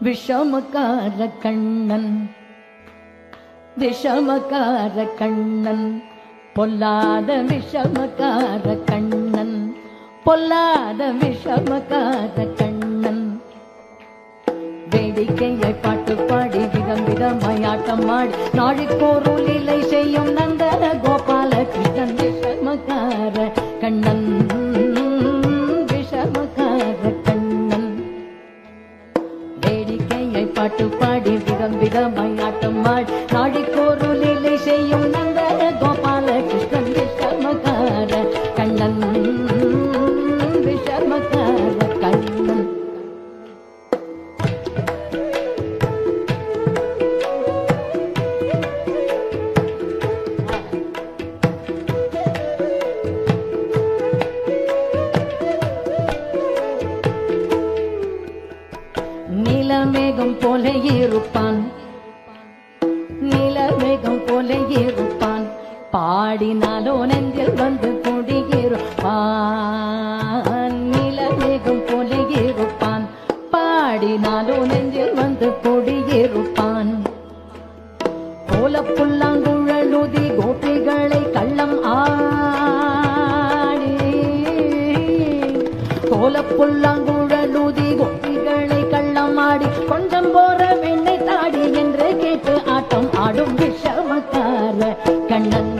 விஷமக்கார கண்ணன் விஷமக்கார கண்ணன் பொல்லாத விஷமக்கார கண்ணன் பொல்லாத விஷமக்கார கண்ணன் வேடிக்கையை பாட்டு பாடி விதம் விதமாய் ஆட்டம் ஆடி நாழிக்கோரு லீலை செய்யும் நந்தன கோபால கிருஷ்ணன் விஷமக்கார கண்ணன் விஷமக்கார கண்ணன் வேடிக்கையை பாட்டு பாடி விதம் விதமாய் ஆட்டம் ஆடி நாழிக்கோரு லீலை செய்யும் நந்தன கோபால கிருஷ்ணன் விஷமக்கார கண்ணன் விஷமக்கார கண்ணன் நீலமேகம் போல இருப்பான் நீலமேகம் போல இருப்பான் பாடினாலோ நெஞ்சில் வந்து குடியிருப்பான் நீலமேகம் போல இருப்பான் பாடினாலோ நெஞ்சில் வந்து குடியிருப்பான் கோலப்புல்லாங்குழலுதி கோபிகளை கள்ளம் ஆடி கோலப்புல்லாங்குழலுதி கோபிகளை கள்ளமாடி கொஞ்சம் போற வெண்ணை தாடி என்று கேட்டு ஆட்டம் ஆடும் விஷமக்கார கண்ணன்